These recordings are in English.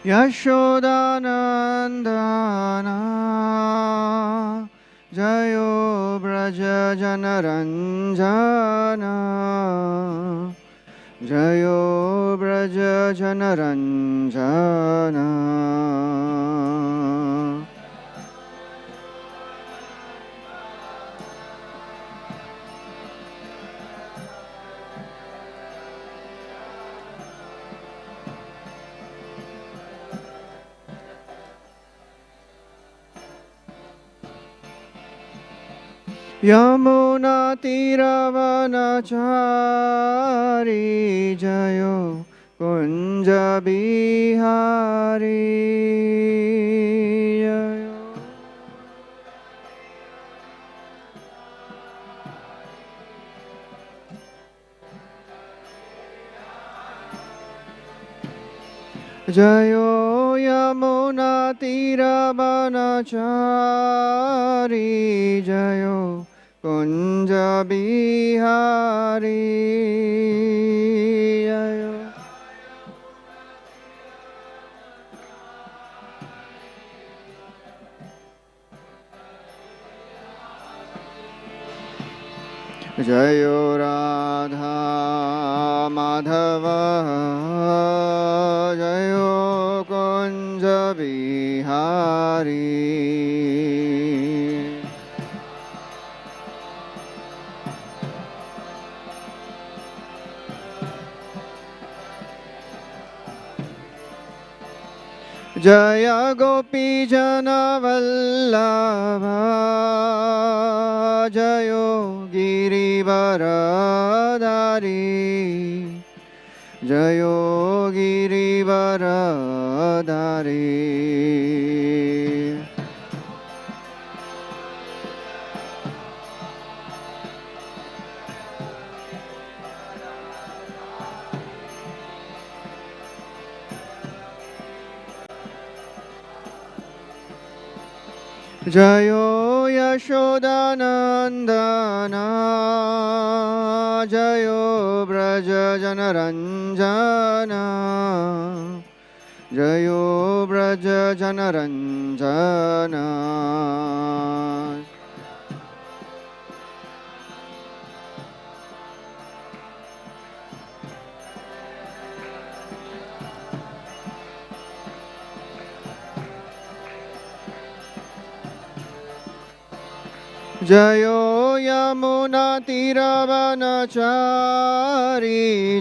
यशोदानन्दना जयो व्रज जनरञ्जना जयो व्रज जनरञ्जना यमुना तीरवनचारी जयो कुंज बिहारी जयो यमुना तीरवनचारी जयो कुंज बिहारी जयो राधा माधव जयो कुंज बिहारी जय गोपी जन वल्लभ जयो गिरिवरधारी जयो गिरिवरधारी जयो यशोदानन्दना जयो व्रज जनरञ्जना जयो व्रज जनरञ्जना जयो यमुना तीरवनचारी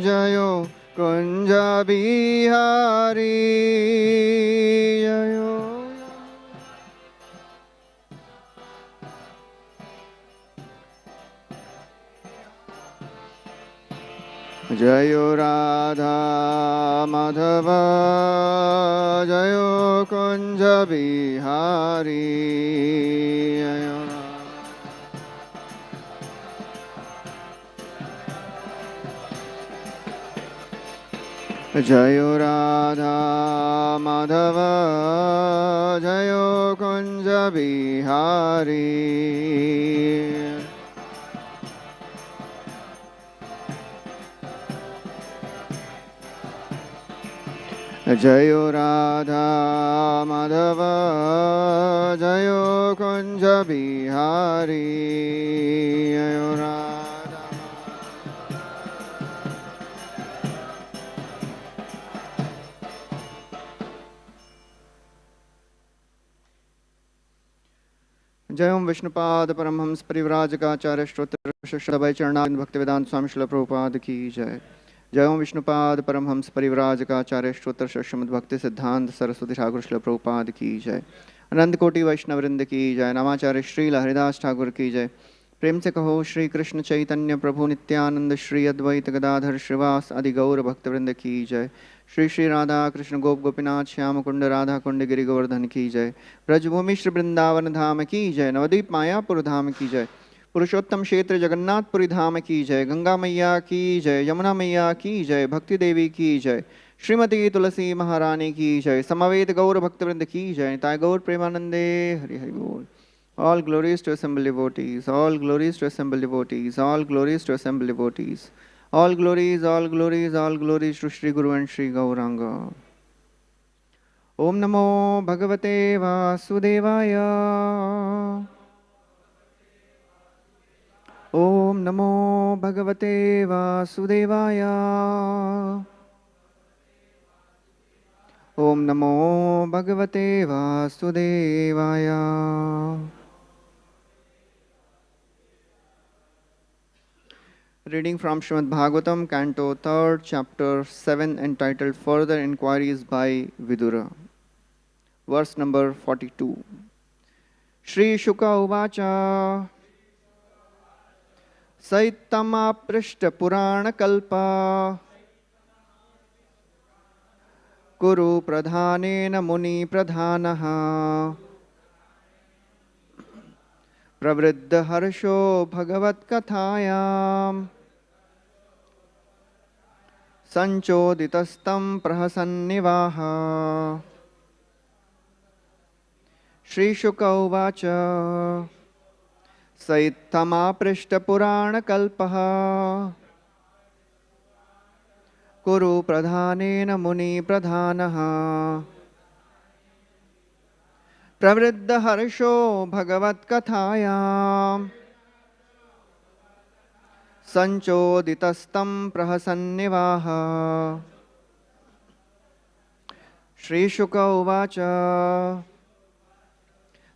जयो कुंज बिहारी जयो जयो राधा माधव जयो कुंज बिहारी जयो जयो राधा माधव जयो कुंज बिहारी जयो राधा माधव जयो कुंज बिहारी जयो राधा जय ओम विष्णुपाद परमहंस परिव्राजकाचार्य श्रोत्र शिष्य चरणारविंद भक्तिवेदांत स्वामी श्रील प्रभुपाद की जय। जय ओम विष्णुपाद परमहंस परिव्राजकाचार्य श्रोत्र श्रीमद् भक्ति सिद्धांत सरस्वती ठाकुर श्रील प्रभुपाद की जय। अनंत कोटि वैष्णववृंद की जय। नमाचार्य श्रील हरिदास ठाकुर की जय। प्रेम से कहो श्री कृष्ण चैतन्य प्रभु नित्यानंद श्री अद्वैत गदाधर श्रीवास आदि गौर भक्तवृंद की जय। श्री श्री राधा कृष्ण गोप गोपीनाथ श्याम कुंड राधा कुंड गिरि गोवर्धन की जय। ब्रजभूमि श्री वृंदावन धाम की जय। नवदीप मायापुर धाम की जय। पुरुषोत्तम क्षेत्र जगन्नाथपुरी धाम की जय। गंगा मैया की जय। यमुना मैया की जय। भक्ति देवी की जय। श्रीमती तुलसी महारानी की जय। समवेत गौर भक्तवृंद की जय। ताय गौर प्रेमानंदे हरि हरि बोल। All glories to assemble devotees. All glories to assemble devotees. All glories to assemble devotees. All glories, all glories, all glories to Shri Guru and Shri Gauranga. Om Namo Bhagavate Vasudevaya. Om Namo Bhagavate Vasudevaya. Om Namo Bhagavate Vasudevaya. Reading from Srimad Bhagavatam, Canto 3rd, Chapter 7, entitled Further Inquiries by Vidura. Verse number 42. Shri Shuka Uvacha Saitama Prishta Purana Kalpa Kuru Pradhanena Muni Pradhanaha Pravriddha Harsho Bhagavat Kathayam Sanchoditastam Prahasannivaha. Shri Shuka Uvacha Saitama Prishta Purana Kalpaha Kuru Pradhanena Muni Pradhanaha Pravriddha Harsho Bhagavat Kathayam Sanchoditastam Prahasannivaha. Shri Shuka Uvacha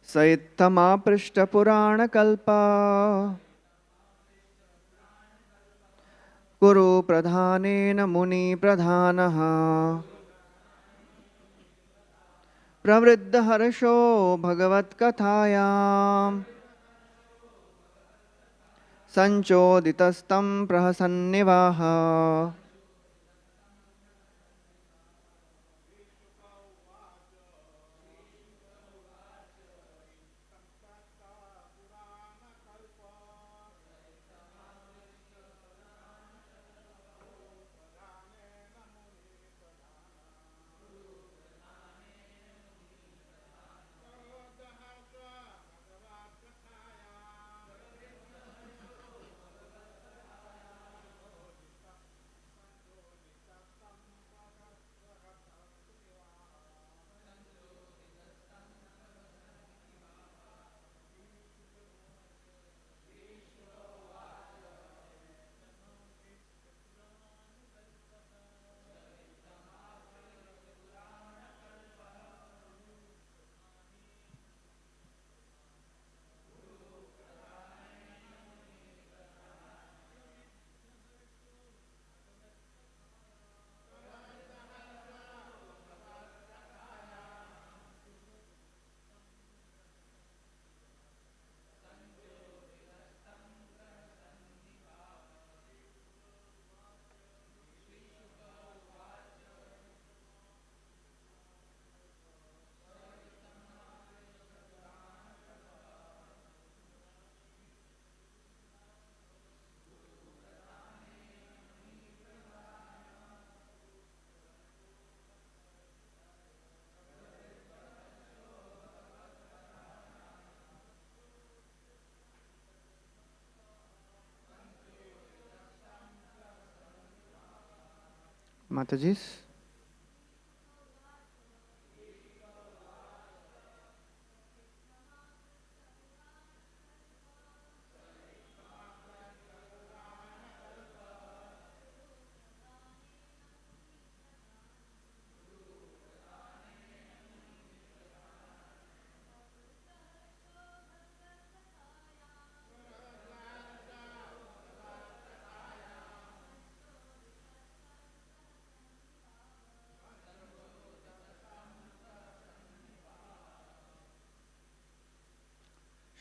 Saitama Prishta Purana Kalpa Guru Pradhanena Muni Pradhanaha Pravriddha Harsho Bhagavat Kathayam Sanchoditastam Prahasannivaha. Matajis.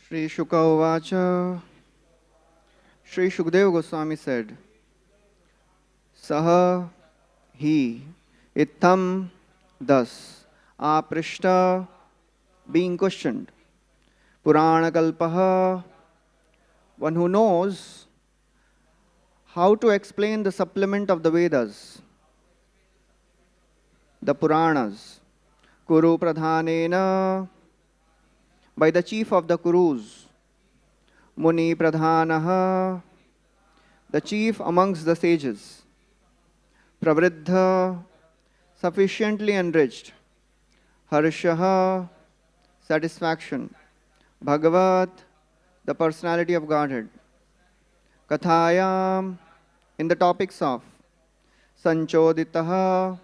Shri Shuka Uvacha. Shri Shukdev Goswami said, Saha he ittham thus aprishta, being questioned, Purana Kalpaha, one who knows how to explain the supplement of the Vedas, the Puranas, Kuru Pradhanena, by the chief of the Kurus, Muni Pradhanaha, the chief amongst the sages, Pravriddha, sufficiently enriched, Harshaha, satisfaction. Bhagavat, the personality of Godhead. Kathayam, in the topics of. Sanchoditaha,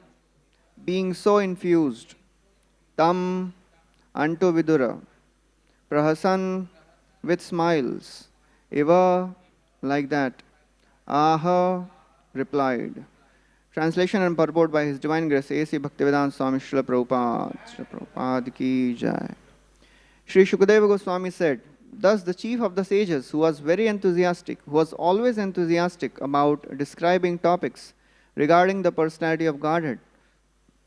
being so infused. Tam, unto Vidura. Prahasan, with smiles. Eva, like that. Aha, replied. Translation and purport by His Divine Grace A.C. Bhaktivedanta Swami Srila Prabhupada. Srila Prabhupada ki jai. Sri Shukadeva Goswami said, thus the chief of the sages, who was very enthusiastic, who was always enthusiastic about describing topics regarding the personality of Godhead,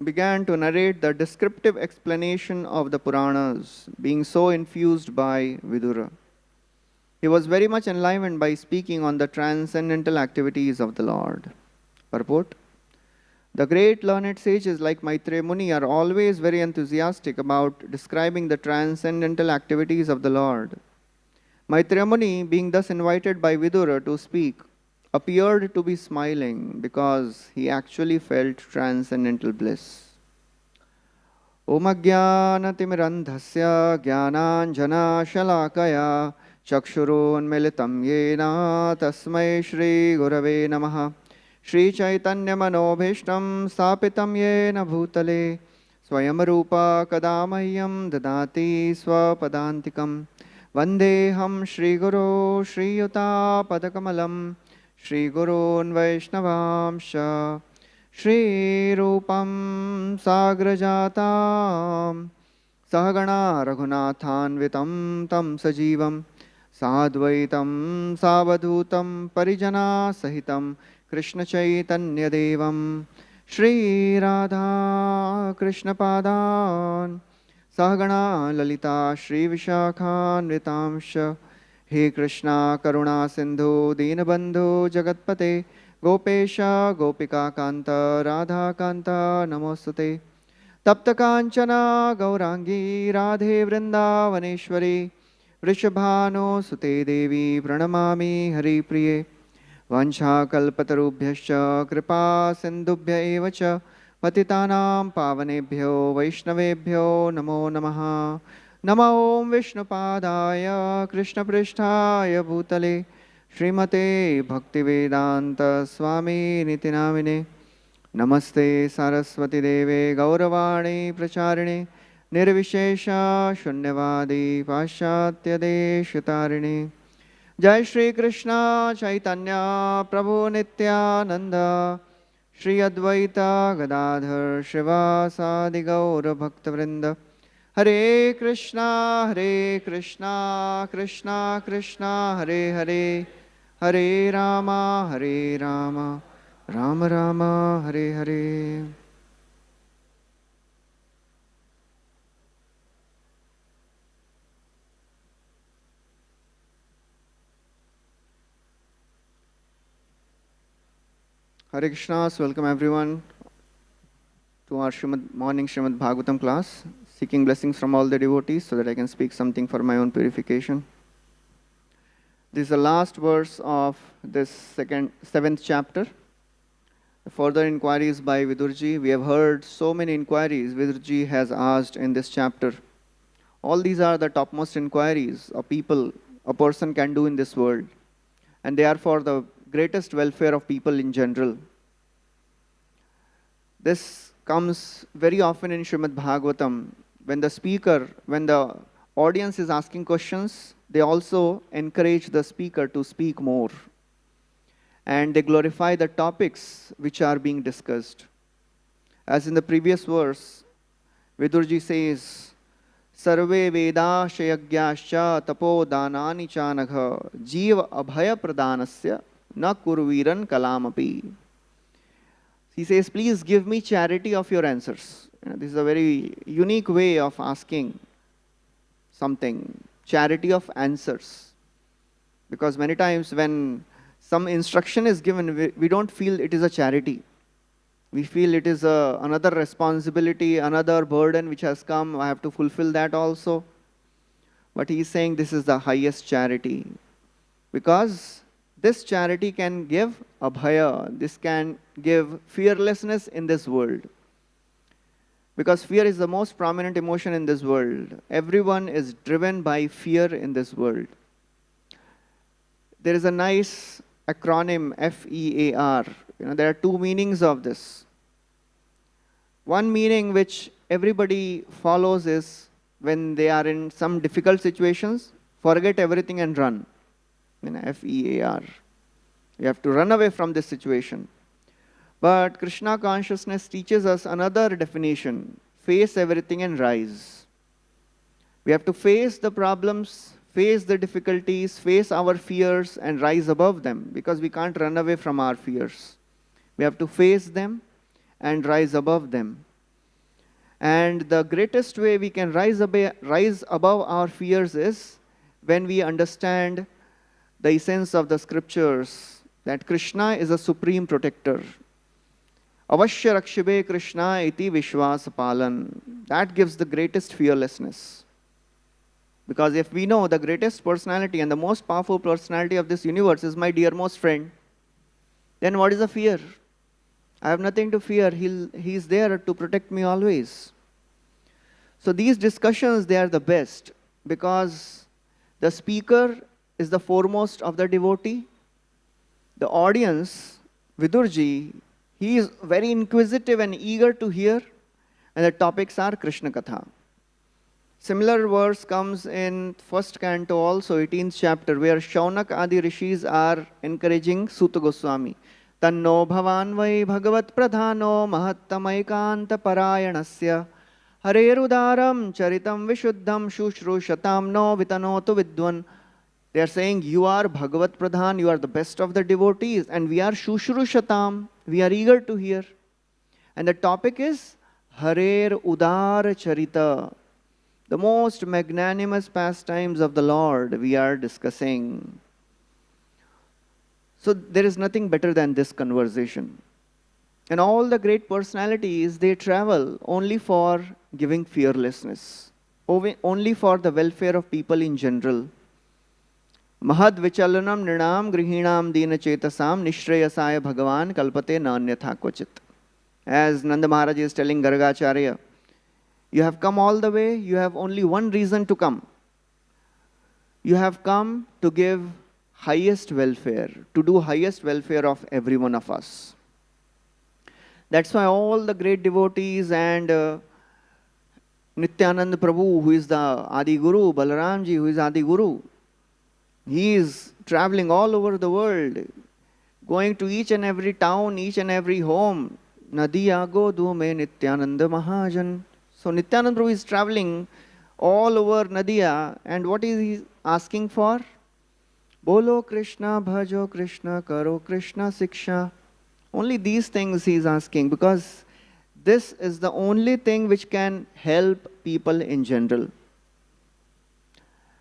began to narrate the descriptive explanation of the Puranas, being so infused by Vidura. He was very much enlivened by speaking on the transcendental activities of the Lord. Purport. The great learned sages like Maitreya Muni are always very enthusiastic about describing the transcendental activities of the Lord. Maitreya Muni, being thus invited by Vidura to speak, appeared to be smiling because he actually felt transcendental bliss. Om Ajnanatimirandhasya Jnananjana Shalakaya Chakshurunmilitam Yena Tasmai Shri Gurave Namaha Shri Chaitanya Manobhishtam Stapitam Yena Bhutale Swayam Rupa Kadamahyam Dadati Swapadantikam Vandeham Shri Guru Shri Yuta Padakamalam Shri Gurun Vaishnavamsha Shri Rupam Sagrajatam Sahagana Raghunathanvitam Tam Sajivam Sadvaitam Savadhutam Parijana Sahitam Krishna Chaitanya Devam Shri Radha Krishna Padan Sahagana Lalita Shri Vishakhan Ritamsha He Krishna Karuna Sindhu Dinabandhu Jagatpate Gopesha Gopika Kanta Radha Kanta Namostate Tapta Kanchana Gaurangi Radhe Vrindavaneshwari Vrishabhano Sute Devi Pranamami Hari Priye Vancha Kalpatarubhyascha Kripa Sindhubhya Evacha Patitanam Pavanebhyo Vaishnavebhyo Namo Namaha Namo Om Vishnupadaya Krishna Pristhaya Bhutale Srimate Bhaktivedanta Swami Nitinamine Namaste Saraswati Deve Gauravani Pracharine Nirvishesha Shunyavadi Paschatya Deshatarine Jai Shri Krishna Chaitanya Prabhu Nityananda Shri Advaita Gadadhar Shivasadi Gaura Bhaktavrinda Hare Krishna Krishna Krishna Hare Hare Hare Rama Rama Rama Hare Hare. Hare Krishnas, welcome everyone to our morning Srimad Bhagavatam class, seeking blessings from all the devotees so that I can speak something for my own purification. This is the last verse of this seventh chapter. Further inquiries by Vidurji. We have heard so many inquiries Vidurji has asked in this chapter. All these are the topmost inquiries a person can do in this world. And they are for the greatest welfare of people in general. This comes very often in Srimad Bhagavatam. When the audience is asking questions, they also encourage the speaker to speak more. And they glorify the topics which are being discussed. As in the previous verse, Vidurji says, Sarve Veda Shayagyascha Tapo Danani Chanagha Jiva Abhaya Pradanasya Na Kurviran Kalamapi. He says, please give me charity of your answers. This is a very unique way of asking something. Charity of answers. Because many times when some instruction is given, we don't feel it is a charity. We feel it is another responsibility, another burden which has come. I have to fulfill that also. But he is saying this is the highest charity. Because this charity can give abhaya. This can give fearlessness in this world. Because fear is the most prominent emotion in this world. Everyone is driven by fear in this world. There is a nice acronym, FEAR. There are two meanings of this. One meaning which everybody follows is when they are in some difficult situations, forget everything and run. FEAR. You have to run away from this situation. But Krishna consciousness teaches us another definition. Face everything and rise. We have to face the problems, face the difficulties, face our fears and rise above them, because we can't run away from our fears. We have to face them and rise above them. And the greatest way we can rise above our fears is when we understand the essence of the scriptures, that Krishna is a supreme protector. Avashya Rakshibe Krishna iti Vishwas Palan. That gives the greatest fearlessness. Because if we know the greatest personality and the most powerful personality of this universe is my dearmost friend, then what is the fear? I have nothing to fear. He's there to protect me always. So these discussions, they are the best, because the speaker is the foremost of the devotee. The audience, Vidurji, he is very inquisitive and eager to hear, and the topics are Krishna Katha. Similar verse comes in first canto also, 18th chapter, where Shaunak Adi Rishis are encouraging Suta Goswami. Tanno bhavan vai bhagavat pradhano mahattamaikanta parayanasya harerudaram charitam vishuddham shushrushatam no vitanotu vidwan. They are saying, you are Bhagavat Pradhan, you are the best of the devotees, and we are Shushrushatam, we are eager to hear. And the topic is Harer Udar Charita, the most magnanimous pastimes of the Lord we are discussing. So there is nothing better than this conversation. And all the great personalities, they travel only for giving fearlessness, only for the welfare of people in general. Mahad vichalanam nrinam grihinam dina chetasam nishreyasaya bhagavan kalpate nanyatha kvachit. As Nanda Maharaj is telling Gargacharya, you have come all the way, you have only one reason to come. You have come to give highest welfare, to do highest welfare of every one of us. That's why all the great devotees and Nityananda Prabhu, who is the Adi Guru, Balaramji, who is Adi Guru, he is traveling all over the world, going to each and every town, each and every home. Nadiya go do me Nityananda Mahajan. So Nityananda Prabhu is traveling all over Nadiya, and what is he asking for? Bolo Krishna, bhajo Krishna, karo Krishna siksha. Only these things he is asking, because this is the only thing which can help people in general.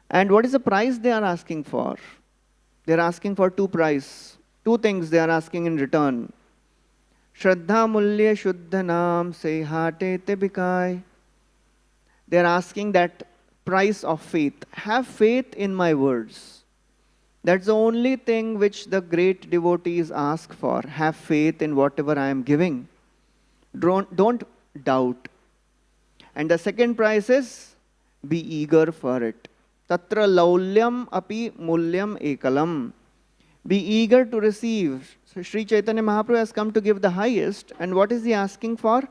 And what is the price they are asking for? They are asking for two things they are asking in return. Shraddha mulya shuddha naam se hate te bikai. They are asking that price of faith. Have faith in my words. That's the only thing which the great devotees ask for. Have faith in whatever I am giving. Don't doubt. And the second price is, be eager for it. Tatra laulyam api mulyam ekalam. Be eager to receive. So Sri Chaitanya Mahaprabhu has come to give the highest, and what is he asking for?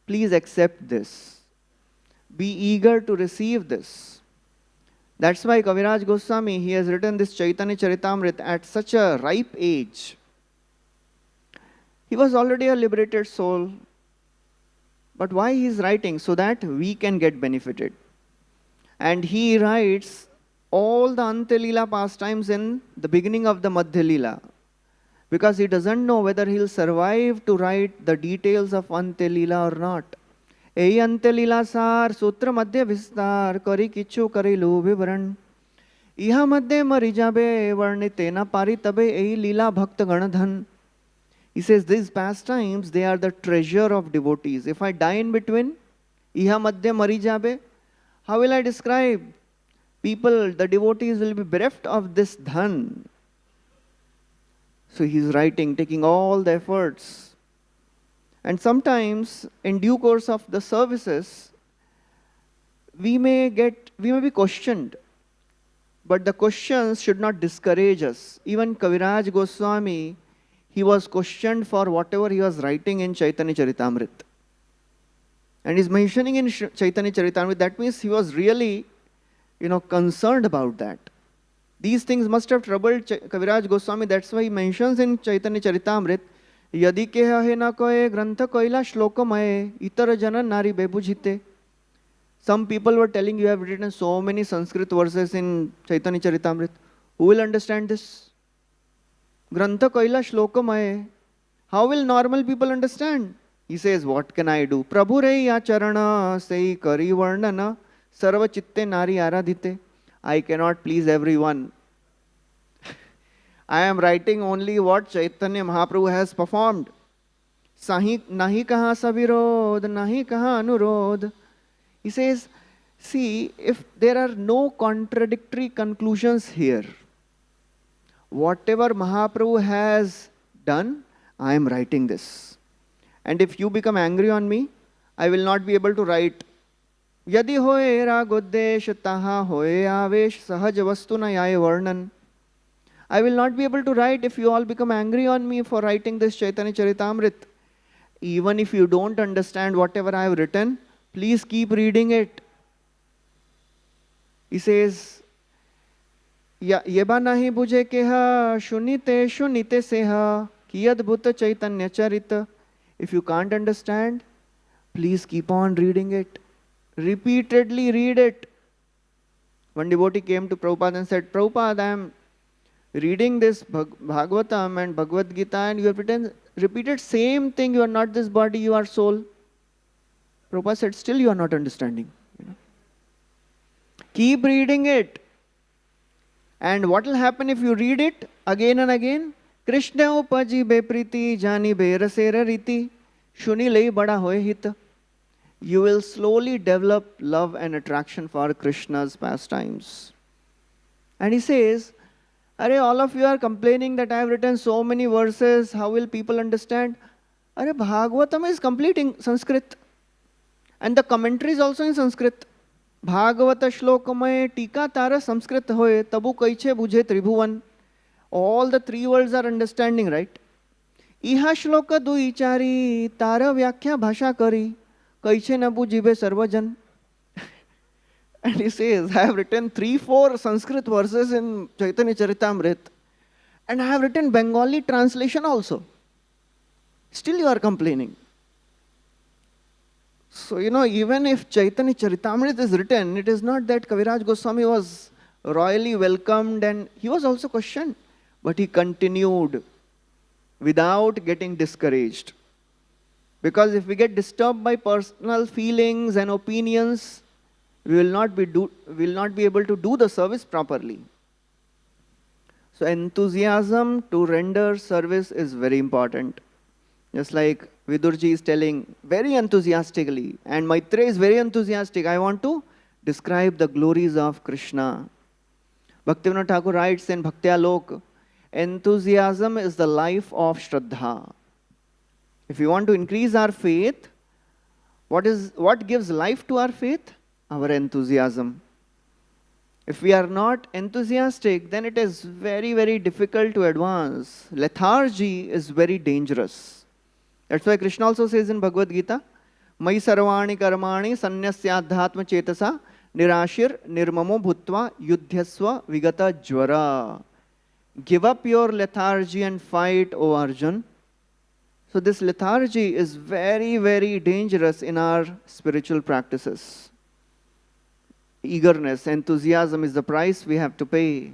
Please accept this. Be eager to receive this. That's why Kaviraj Goswami, he has written this Chaitanya Charitamrita at such a ripe age. He was already a liberated soul. But why he is writing? So that we can get benefited. And he writes all the Antelila pastimes in the beginning of the Madhya Lila, because he doesn't know whether he'll survive to write the details of Antelila or not. Ei Antelila sar sutra madhya vistar kari kichu karilu vivran. Iha madhya mari jabe varnitena pari tabe ei lila bhakta ganadhan. He says these pastimes, they are the treasure of devotees. If I die in between, iha madhya mari jabe, how will I describe? People, the devotees will be bereft of this dhan. So he's writing, taking all the efforts. And sometimes in due course of the services, we may be questioned, but the questions should not discourage us. Even Kaviraj Goswami, he was questioned for whatever he was writing in Chaitanya Charitamrita. And he's mentioning in Chaitanya Charitamrita, that means he was really, concerned about that. These things must have troubled Kaviraj Goswami. That's why he mentions in Chaitanya Charitamrita, Yadi keha na koe grantha koila shlokamaye itar jana nari bebujhite. Some people were telling, you have written so many Sanskrit verses in Chaitanya Charitamrita. Who will understand this? Grantha koila shlokamaye. How will normal people understand? He says, what can I do? Prabhu rei acharana sei kari varnana sarva chitte nari aradhite. I cannot please everyone. I am writing only what Chaitanya Mahaprabhu has performed. Sahi nahi kaha savirod, nahi kaha anurod. He says, see, if there are no contradictory conclusions here, whatever Mahaprabhu has done, I am writing this. And if you become angry on me, I will not be able to write. Yadi hoye ragoddesh taha hoye avesh sahaj vastuna yaye varnan. I will not be able to write if you all become angry on me for writing this Chaitanya Charitamrita. Even if you don't understand whatever I have written, please keep reading it. He says, Yeba nahi buje keha shunite shunite seha kiyad bhuta Chaitanya Charita. If you can't understand, please keep on reading it. Repeatedly read it. One devotee came to Prabhupada and said, Prabhupada, I am reading this Bhagavatam and Bhagavad Gita and you have repeated same thing, you are not this body, you are soul. Rupa said, still you are not understanding. Keep reading it. And what will happen if you read it again and again? Krishna upaji be priti jani be rasera riti shuni lei bada hoye hita. You will slowly develop love and attraction for Krishna's pastimes. And he says, all of you are complaining that I have written so many verses, how will people understand? Bhagavatam is complete in Sanskrit. And the commentary is also in Sanskrit. Bhagavata shlokamaye tika tara Sanskrit hoye tabu kaiche bujhe tribhuvan. All the three words are understanding, right? Iha shloka dui chari tara vyakhya bhasha kari kaiche na bujibe sarvajan. And he says, I have written 3-4 Sanskrit verses in Chaitanya Charitamrita. And I have written Bengali translation also. Still you are complaining. So, even if Chaitanya Charitamrita is written, it is not that Kaviraj Goswami was royally welcomed and he was also questioned. But he continued without getting discouraged. Because if we get disturbed by personal feelings and opinions, we will not be able to do the service properly. So enthusiasm to render service is very important. Just like Vidurji is telling very enthusiastically, and Maitreya is very enthusiastic, I want to describe the glories of Krishna. Bhaktivinoda Thakur writes in Bhaktya Lok, enthusiasm is the life of Shraddha. If we want to increase our faith, what gives life to our faith? Our enthusiasm. If we are not enthusiastic, then it is very, very difficult to advance. Lethargy is very dangerous. That's why Krishna also says in Bhagavad Gita, Mai sarvani karmani sanyasyadhatma chetasa nirashir nirmamo bhutva yudhyasva vigata jvara. Give up your lethargy and fight, O Arjun. So this lethargy is very, very dangerous in our spiritual practices. Eagerness, enthusiasm is the price we have to pay.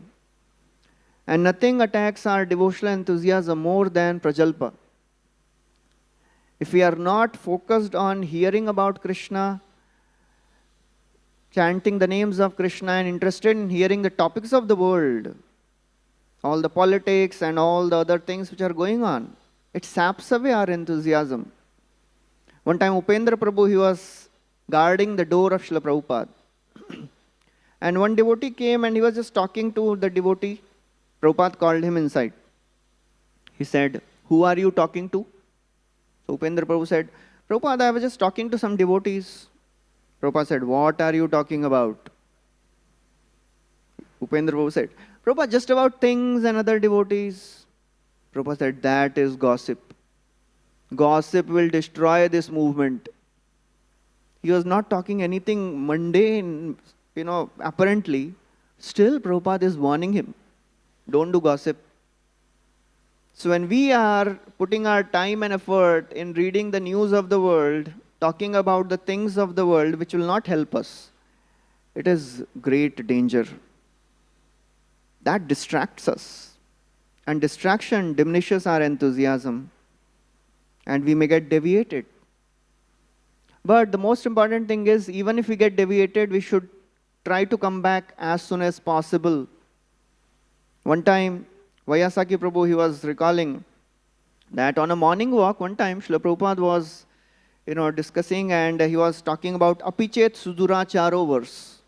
And nothing attacks our devotional enthusiasm more than prajalpa. If we are not focused on hearing about Krishna, chanting the names of Krishna and interested in hearing the topics of the world, all the politics and all the other things which are going on, it saps away our enthusiasm. One time Upendra Prabhu, he was guarding the door of Srila Prabhupada. And one devotee came and he was just talking to the devotee. Prabhupada called him inside. He said, who are you talking to? So Upendra Prabhu said, Prabhupada, I was just talking to some devotees. Prabhupada said, what are you talking about? Upendra Prabhu said, Prabhupada, just about things and other devotees. Prabhupada said, that is gossip. Gossip will destroy this movement. He was not talking anything mundane, apparently. Still, Prabhupada is warning him, don't do gossip. So when we are putting our time and effort in reading the news of the world, talking about the things of the world which will not help us, it is great danger. That distracts us. And distraction diminishes our enthusiasm. And we may get deviated. But the most important thing is, even if we get deviated, we should try to come back as soon as possible. One time, Vyasaki Prabhu, he was recalling that on a morning walk, one time, Srila Prabhupada was discussing, and he was talking about Apichet Suduracharo verse.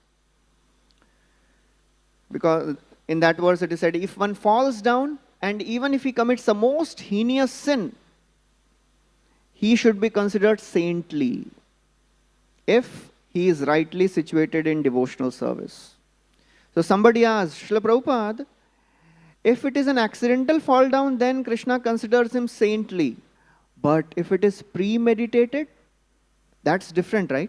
Because in that verse it is said, if one falls down, and even if he commits the most heinous sin, he should be considered saintly if he is rightly situated in devotional service. So somebody asked, Srila Prabhupada, if it is an accidental fall down, then Krishna considers him saintly. But if it is premeditated, that's different, right?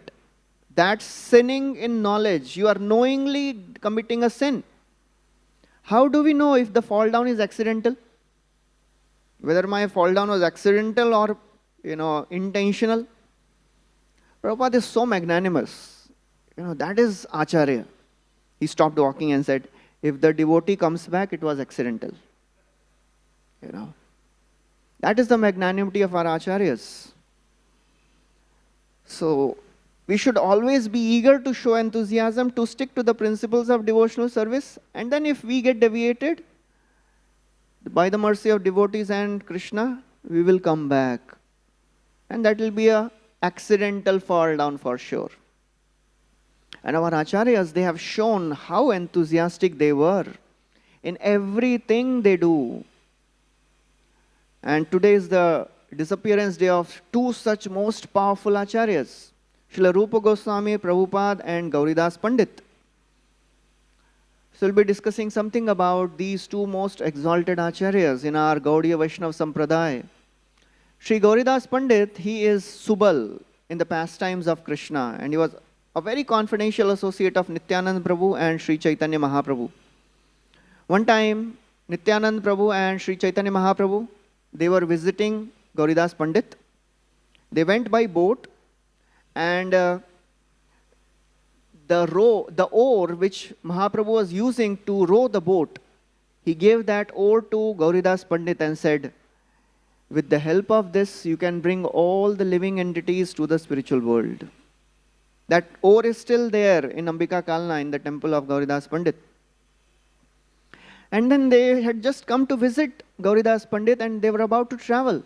That's sinning in knowledge. You are knowingly committing a sin. How do we know if the fall down is accidental? Whether my fall down was accidental or intentional? Prabhupada is so magnanimous. That is Acharya. He stopped walking and said, if the devotee comes back, it was accidental. That is the magnanimity of our Acharyas. So, we should always be eager to show enthusiasm, to stick to the principles of devotional service. And then if we get deviated, by the mercy of devotees and Krishna, we will come back. And that will be an accidental fall down for sure. And our Acharyas, they have shown how enthusiastic they were in everything they do. And today is the disappearance day of two such most powerful Acharyas, Srila Rupa Goswami, Prabhupada, and Goridas Pandit. So we'll be discussing something about these two most exalted Acharyas in our Gaudiya Vaishnava Sampradaya. Sri Goridas Pandit, he is Subal in the Pastimes of Krishna, and he was a very confidential associate of Nityanand Prabhu and Sri Chaitanya Mahaprabhu. One time, Nityanand Prabhu and Sri Chaitanya Mahaprabhu, they were visiting Goridas Pandit. They went by boat, and the oar which Mahaprabhu was using to row the boat, he gave that oar to Goridas Pandit and said, with the help of this, you can bring all the living entities to the spiritual world. That oar is still there in Ambika Kalna in the temple of Gauridas Pandit. And then they had just come to visit Gauridas Pandit and they were about to travel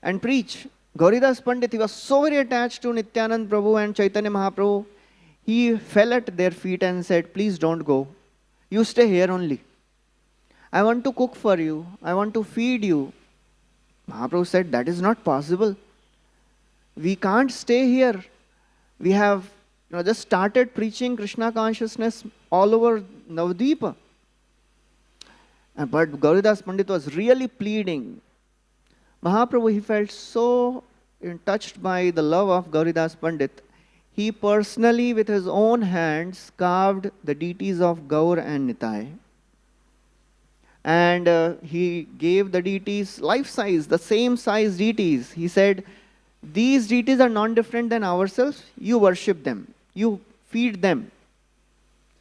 and preach. Gauridas Pandit, he was so very attached to Nityanand Prabhu and Chaitanya Mahaprabhu, he fell at their feet and said, please don't go. You stay here only. I want to cook for you. I want to feed you. Mahaprabhu said, that is not possible. We can't stay here. We have just started preaching Krishna consciousness all over Navadvipa. But Gauridas Pandit was really pleading. Mahaprabhu, he felt so touched by the love of Gauridas Pandit. He personally, with his own hands, carved the deities of Gaur and Nitai. And he gave the deities life-size, the same size deities. He said, these deities are non-different than ourselves. You worship them. You feed them.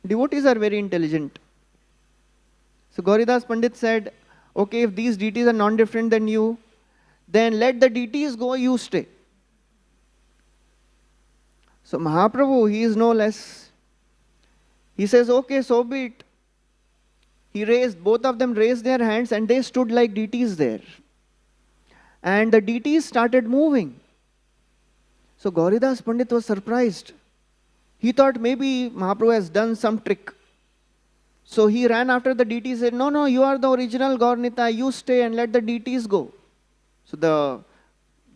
Devotees are very intelligent. So Gauridas Pandit said, okay, if these deities are non-different than you, then let the deities go, you stay. So Mahaprabhu, he is no less. He says, okay, so be it. Both of them raised their hands and they stood like deities there. And the deities started moving. So Gauridas Pandit was surprised. He thought maybe Mahaprabhu has done some trick. So he ran after the deities and said, no, you are the original Gaur Nitai, you stay and let the deities go. So the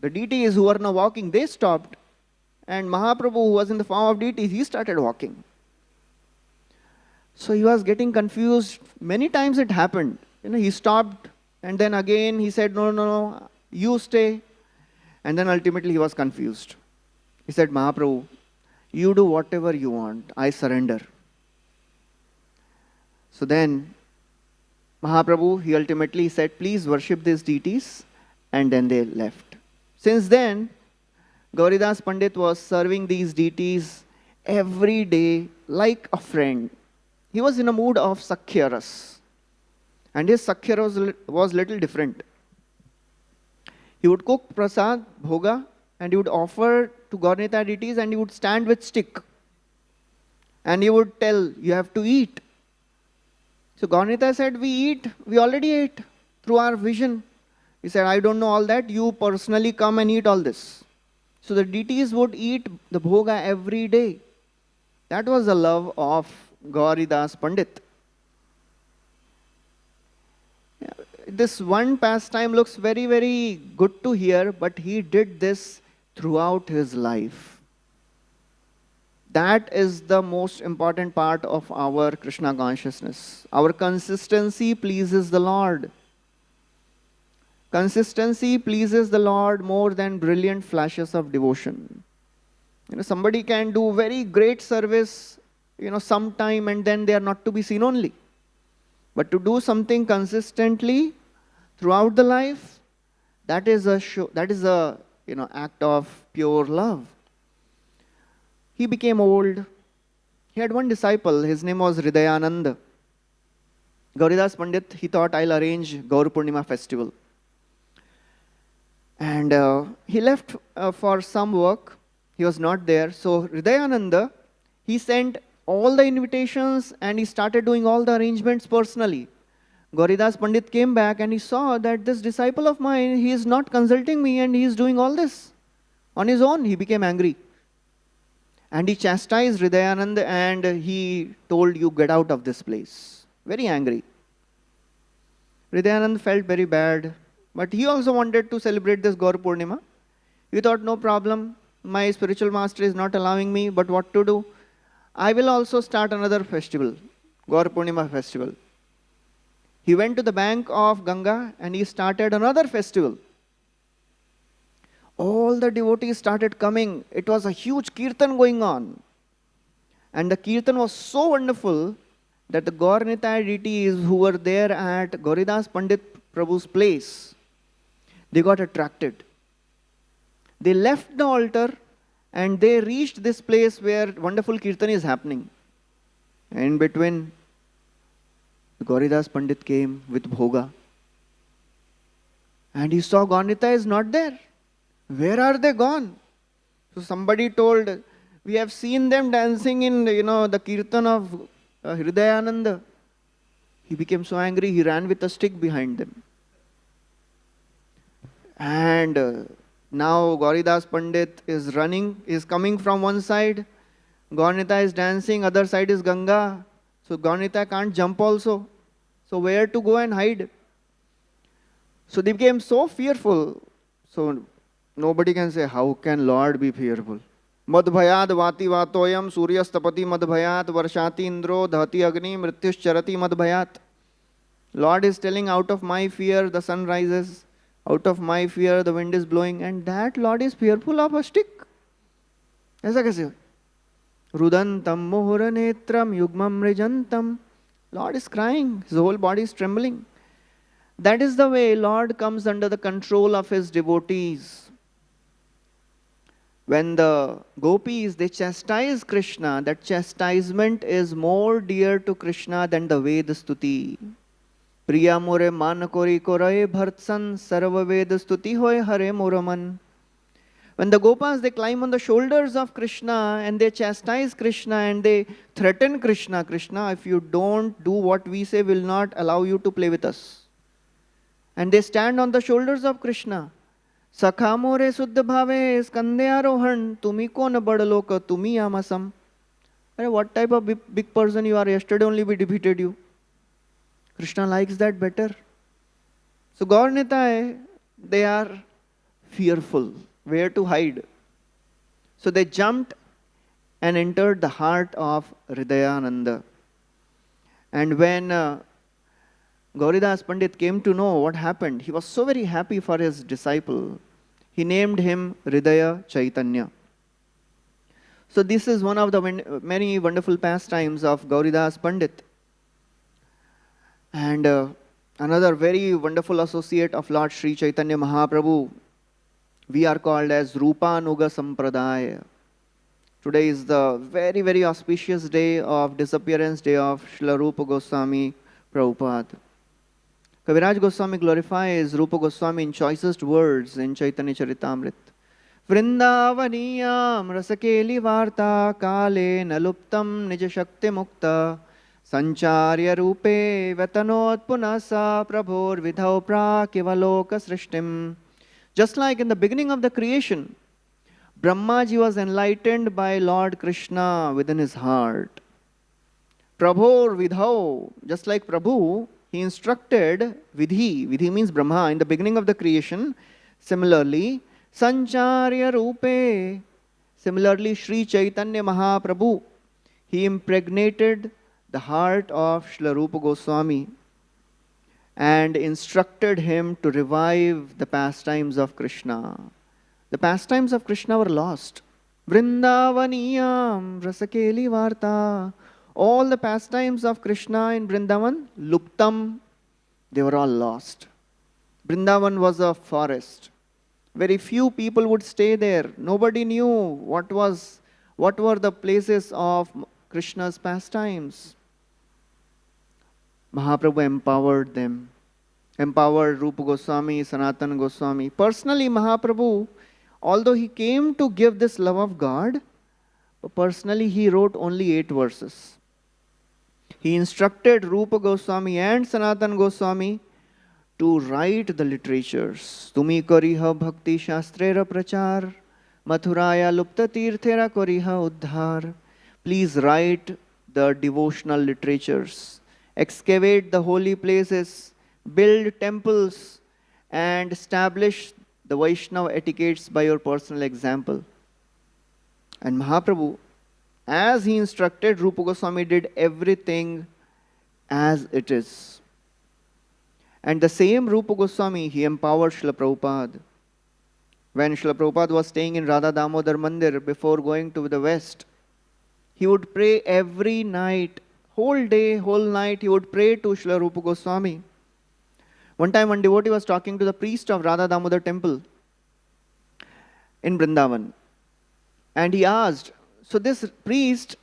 The deities who were now walking, they stopped. And Mahaprabhu, who was in the form of deities, he started walking. So he was getting confused. Many times it happened. He stopped and then again he said, no, you stay. And then ultimately he was confused. He said, Mahaprabhu, you do whatever you want. I surrender. So then Mahaprabhu, he ultimately said, please worship these deities. And then they left. Since then, Goridas Pandit was serving these deities every day like a friend. He was in a mood of Sakhyaras. And his Sakhya was little different. He would cook prasad, bhoga, and he would offer to Gaurnita deities and he would stand with stick. And he would tell, you have to eat. So Gaurnita said, we already ate through our vision. He said, I don't know all that, you personally come and eat all this. So the deities would eat the bhoga every day. That was the love of Gauridas Pandit. This one pastime looks very, very good to hear, but he did this throughout his life. That is the most important part of our Krishna consciousness. Our consistency pleases the Lord. Consistency pleases the Lord more than brilliant flashes of devotion. Somebody can do very great service, sometime and then they are not to be seen only. But to do something consistently throughout the life, that is a act of pure love. He became old. He had one disciple. His name was Hridayananda. Gauridas Pandit, he thought, I'll arrange Gaur Purnima festival. And he left for some work. He was not there. So Hridayananda, he sent all the invitations and he started doing all the arrangements personally. Goridas Pandit came back and he saw that this disciple of mine, he is not consulting me and he is doing all this on his own. He became angry. And he chastised Hridayananda and he told, you get out of this place. Very angry. Hridayananda felt very bad. But he also wanted to celebrate this Gaur Purnima. He thought, no problem. My spiritual master is not allowing me, but what to do? I will also start another festival, Gaur Purnima festival. He went to the bank of Ganga and he started another festival. All the devotees started coming. It was a huge kirtan going on. And the kirtan was so wonderful that the Gaur Nitai deities who were there at Gauridas Pandit Prabhu's place, they got attracted. They left the altar and they reached this place where wonderful kirtan is happening. And in between, Gauridas Pandit came with bhoga. And he saw Gaurnita is not there. Where are they gone? So somebody told, we have seen them dancing in the kirtan of Hridayananda. He became so angry, he ran with a stick behind them. And now Gauridas Pandit is coming from one side. Gaurnita is dancing, other side is Ganga. So Gaurnita can't jump also. So where to go and hide? So they became so fearful. So nobody can say, how can Lord be fearful? Madbhayad vati vatoyam suryastapati madbhayat varshati indro dhati agni mrityuscharati madbhayat. Lord is telling, out of my fear the sun rises. Out of my fear the wind is blowing. And that Lord is fearful of a stick. ऐसा कैसे हो? Rudantam mohoranetram yugmam rijantam. Lord is crying. His whole body is trembling. That is the way Lord comes under the control of his devotees. When the gopis, they chastise Krishna, that chastisement is more dear to Krishna than the Veda Stuti. Priya more manakori koraye bhartsan sarva Veda Stuti hoye hare moraman. When the Gopas, they climb on the shoulders of Krishna and they chastise Krishna and they threaten Krishna. Krishna, if you don't do what we say, will not allow you to play with us. And they stand on the shoulders of Krishna. Sakha more suddha bhave skande arohan tumi ko na badaloka tumi amasam. What type of big person you are? Yesterday only we defeated you. Krishna likes that better. So Gaur Nitai, they are fearful. Where to hide? So they jumped and entered the heart of Hridayananda. And when Goridas Pandit came to know what happened, he was so very happy for his disciple. He named him Hridaya Chaitanya. So this is one of the many wonderful pastimes of Goridas Pandit. And another very wonderful associate of Lord Sri Chaitanya Mahaprabhu, we are called as Rupa Nuga Sampradaya. Today is the very, very auspicious day of disappearance day of Srila Rupa Goswami Prabhupada. Kaviraj Goswami glorifies Rupa Goswami in choicest words in Chaitanya Charitamrita. Vrindavaniyam rasakeli varta kale naluptam nija shakti mukta sancharya rupe vatanot punasa prabhor vidhau prakivaloka srishtim. Just like in the beginning of the creation, Brahmaji was enlightened by Lord Krishna within his heart. Prabhor vidhau, just like Prabhu, he instructed Vidhi. Vidhi means Brahma in the beginning of the creation. Similarly, Sancharya Rupe. Similarly, Sri Chaitanya Mahaprabhu, he impregnated the heart of Srila Rupa Goswami and instructed him to revive the pastimes of Krishna. The pastimes of Krishna were lost. Vrindavaniyam rasakeli varta. All the pastimes of Krishna in Vrindavan, luptam, they were all lost. Vrindavan was a forest. Very few people would stay there. Nobody knew what were the places of Krishna's pastimes. Mahaprabhu empowered them. Empowered Rupa Goswami, Sanatana Goswami. Personally, Mahaprabhu, although he came to give this love of God, personally he wrote only 8 verses. He instructed Rupa Goswami and Sanatana Goswami to write the literatures. Tumi koriha bhakti shastrera prachar, mathuraya lupta tirthera koriha uddhar. Please write the devotional literatures. Excavate the holy places, build temples, and establish the Vaishnava etiquettes by your personal example. And Mahaprabhu, as he instructed, Rupa Goswami did everything as it is. And the same Rupa Goswami, he empowered Srila Prabhupada. When Srila Prabhupada was staying in Radha Damodar Mandir before going to the west, he would pray every night, whole day, whole night, he would pray to Srila Rupa Goswami. One time, one devotee was talking to the priest of Radha Damodar temple in Vrindavan. And he asked, so this priest,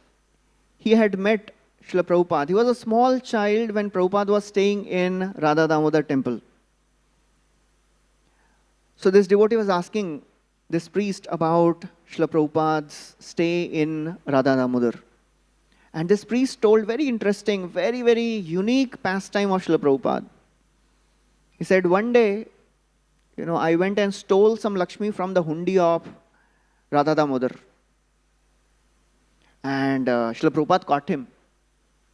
he had met Srila Prabhupada. He was a small child when Prabhupada was staying in Radha Damodar temple. So this devotee was asking this priest about Srila Prabhupada's stay in Radha Damodar. And this priest told very interesting, very, very unique pastime of Srila Prabhupada. He said, one day, I went and stole some Lakshmi from the hundi of Radha Damodar. And Srila Prabhupada caught him.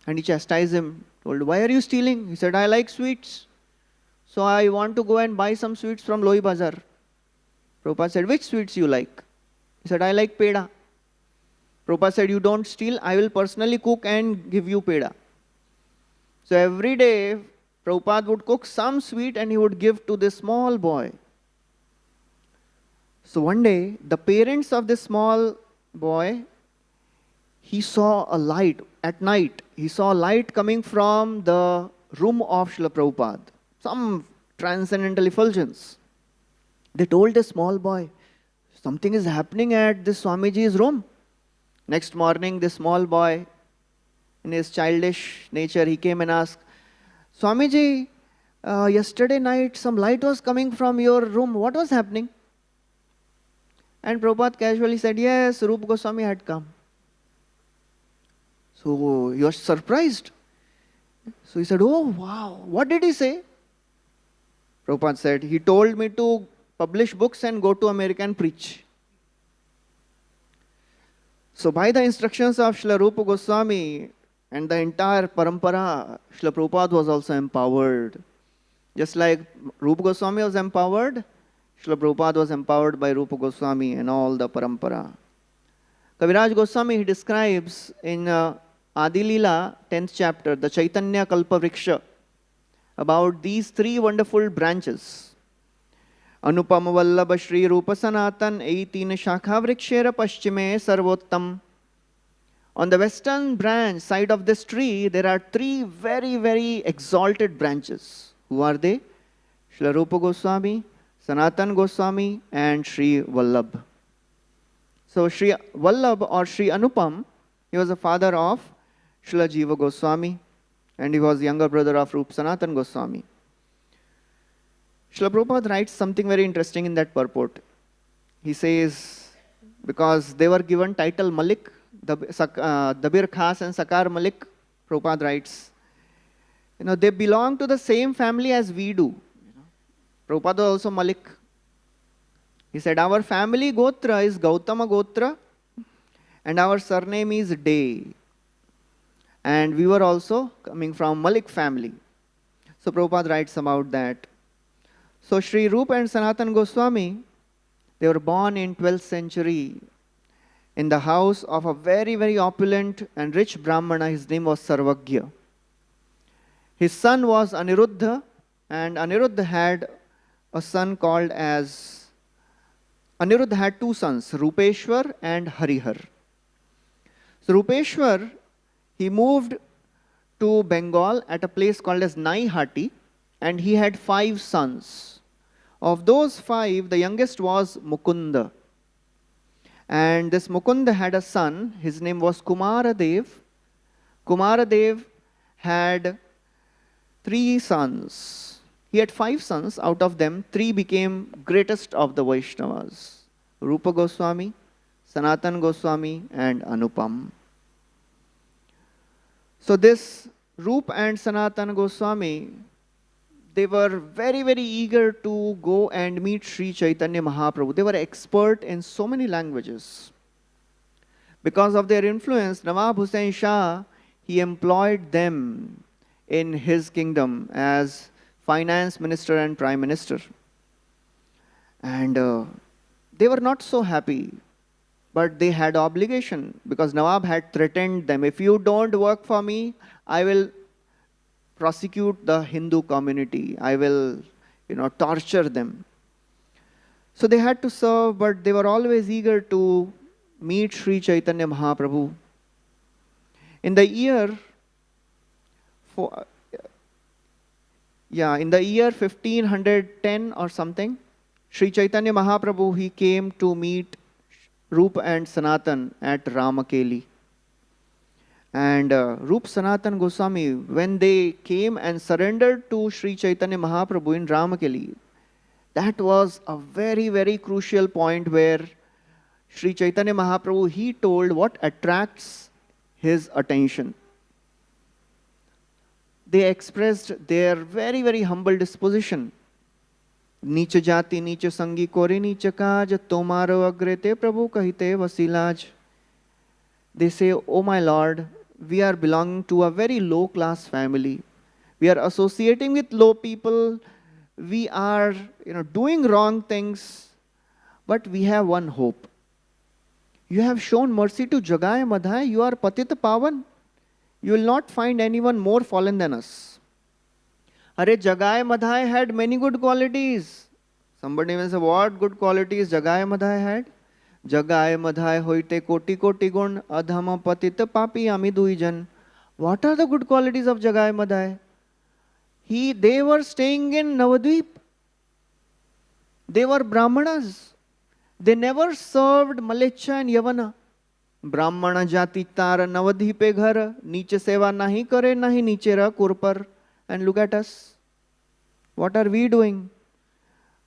And he chastised him, told, why are you stealing? He said, I like sweets. So I want to go and buy some sweets from Loi Bazar. Prabhupada said, which sweets you like? He said, I like peda. Prabhupada said, you don't steal, I will personally cook and give you peda. So every day, Prabhupada would cook some sweet and he would give to this small boy. So one day, the parents of this small boy, he saw a light at night. He saw a light coming from the room of Srila Prabhupada. Some transcendental effulgence. They told the small boy, something is happening at this Swamiji's room. Next morning, this small boy, in his childish nature, he came and asked, Swamiji, yesterday night some light was coming from your room. What was happening? And Prabhupada casually said, yes, Rupa Goswami had come. So he was surprised. So he said, oh wow, what did he say? Prabhupada said, he told me to publish books and go to America and preach. So by the instructions of Srila Rupa Goswami and the entire parampara, Srila Prabhupada was also empowered. Just like Rupa Goswami was empowered, Srila Prabhupada was empowered by Rupa Goswami and all the parampara. Kaviraj Goswami, he describes in Adi Leela, 10th chapter, the Chaitanya Kalpa Vriksha, about these three wonderful branches. Anupama Vallabha Shri Rupa Sanatan Eitina Shakha Vrikshera Paschime Sarvottam. On the western branch side of this tree, there are three very, very exalted branches. Who are they? Srila Rupa Goswami, Sanatan Goswami, and Sri Vallabh. So Sri Vallabh or Sri Anupam, he was the father of Srila Jiva Goswami, and he was younger brother of Rupa Sanatan Goswami. Srila Prabhupada writes something very interesting in that purport. He says, because they were given title Malik, Dabir Khas and Sakar Malik, Prabhupada writes, they belong to the same family as we do. Prabhupada was also Malik. He said, our family Gotra is Gautama Gotra and our surname is Day. And we were also coming from Malik family. So Prabhupada writes about that. So Sri Rupa and Sanatan Goswami, they were born in 12th century in the house of a very, very opulent and rich Brahmana. His name was Sarvagya. His son was Aniruddha, and Aniruddha had a son called as Aniruddha had two sons, Rupeshwar and Harihar. So Rupeshwar, he moved to Bengal at a place called as Naihati, and he had 5 sons. Of those 5, the youngest was Mukunda. And this Mukunda had a son, his name was Kumaradev. Kumaradev had 3 sons. He had 5 sons, out of them 3 became greatest of the Vaishnavas. Rupa Goswami, Sanatan Goswami and Anupam. So this Rupa and Sanatan Goswami, they were very, very eager to go and meet Sri Chaitanya Mahaprabhu. They were expert in so many languages. Because of their influence, Nawab Hussain Shah, he employed them in his kingdom as finance minister and prime minister. And they were not so happy, but they had obligation because Nawab had threatened them, if you don't work for me, I will prosecute the Hindu community. I will, torture them. So they had to serve, but they were always eager to meet Sri Chaitanya Mahaprabhu. In the year 1510 or something, Sri Chaitanya Mahaprabhu, he came to meet Rupa and Sanatan at Ramakeli. And Rupa Sanatan Goswami, when they came and surrendered to Sri Chaitanya Mahaprabhu in Ramakeli, that was a very, very crucial point where Sri Chaitanya Mahaprabhu, he told what attracts his attention. They expressed their very, very humble disposition. Nicha jati, nicha sangi kore nicha kaj, tomaro agrete prabhu kahite vasilaj. They say, oh my Lord, we are belonging to a very low class family. We are associating with low people. We are doing wrong things. But we have one hope. You have shown mercy to Jagai Madhai. You are Patita Pavan. You will not find anyone more fallen than us. Are Jagai Madhai had many good qualities. Somebody may say, what good qualities Jagai Madhai had? Jagai Madhai hoite koti koti gun adhama patita papi ami duijan. What are the good qualities of Jagai Madhai? They were staying in Navadvip. They were Brahmanas. They never served Malecha and Yavana. Brahmana jati tara Navadvipe ghar, niche seva nahi kare, nahi niche ra kurpar. And look at us. What are we doing?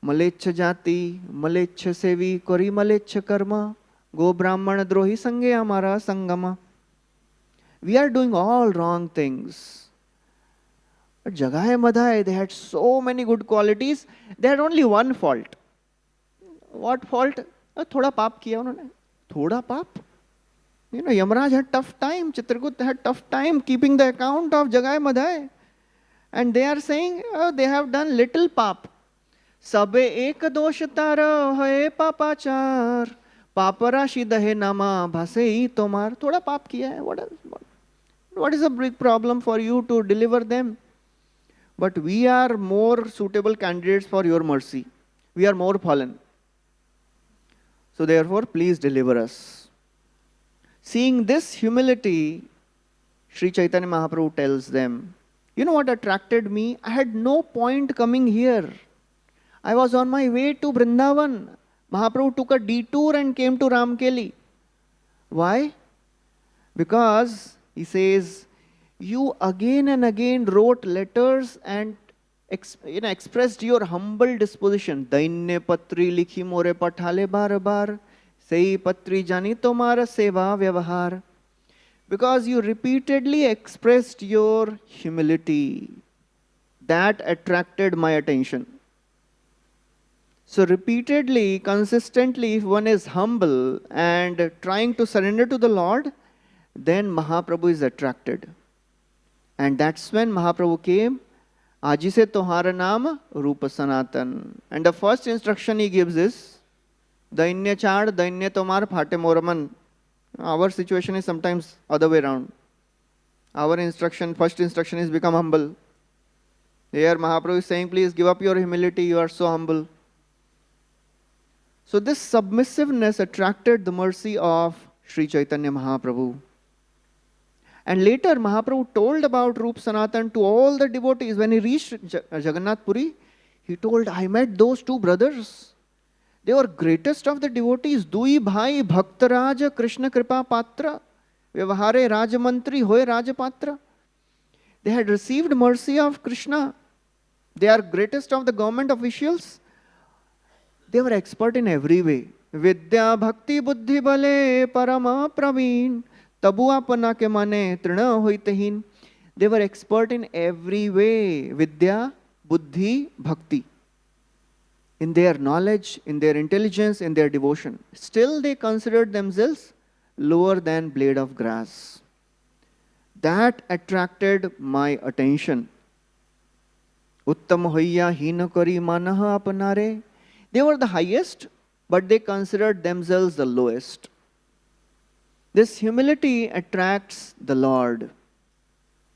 Malecha jati, Malecha sevi, kori Malecha karma, go Brahmana drohi sange amara sangama. We are doing all wrong things. But Jagai Madhai, they had so many good qualities. They had only one fault. What fault? Thoda paap kiya unhone. Thoda paap? Yamaraj had tough time. Chitragut had tough time keeping the account of Jagai Madhai. And they are saying, they have done little paap. सबे एक दोष तार है पापाचार, पापराशि दहे नामा भासे ही तोमार. थोड़ा पाप किया है, what is a big problem for you to deliver them? But we are more suitable candidates for your mercy. We are more fallen. So therefore, please deliver us. Seeing this humility, Sri Chaitanya Mahaprabhu tells them, you know what attracted me? I had no point coming here. I was on my way to Vrindavan. Mahaprabhu took a detour and came to Ramkeli. Why? Because he says, you again and again wrote letters and expressed your humble disposition. Dainye patri likhi more pathale bar bar, sei patri jani tomara seva vyavahar. Because you repeatedly expressed your humility. That attracted my attention. So repeatedly, consistently, if one is humble and trying to surrender to the Lord, then Mahaprabhu is attracted. And that's when Mahaprabhu came, Aji se tohara naam Rupa Sanatan. And the first instruction he gives is, Dainya chad, Dainya tomar phate moraman. Our situation is sometimes other way around. Our first instruction is become humble. Here Mahaprabhu is saying, please give up your humility, you are so humble. So this submissiveness attracted the mercy of Sri Chaitanya Mahaprabhu. And later Mahaprabhu told about Rupa Sanatan to all the devotees. When he reached Jagannath Puri, he told, I met those two brothers. They were greatest of the devotees. Dui bhai bhaktaraj Krishna kripa patra. Vyavahare rajamantri hoye rajapatra. They had received mercy of Krishna. They are greatest of the government officials. They were expert in every way. Vidya bhakti buddhi bale parama praveen. Tabu apana ke mane trina hoitahin. They were expert in every way. Vidya, buddhi, bhakti. In their knowledge, in their intelligence, in their devotion. Still they considered themselves lower than blade of grass. That attracted my attention. Uttam hoya hina kari manaha apanare. They were the highest, but they considered themselves the lowest. This humility attracts the Lord.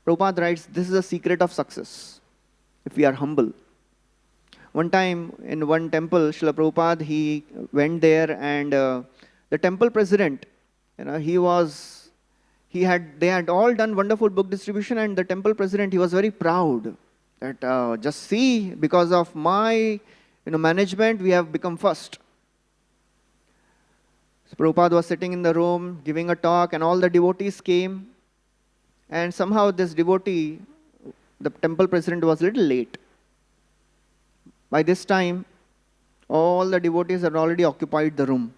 Prabhupada writes, this is the secret of success, if we are humble. One time in one temple, Srila Prabhupada, he went there and the temple president, they had all done wonderful book distribution, and the temple president, he was very proud that just see, because of my management, we have become first. So Prabhupada was sitting in the room giving a talk, and all the devotees came, and somehow this devotee, the temple president, was a little late. By this time, all the devotees had already occupied the room.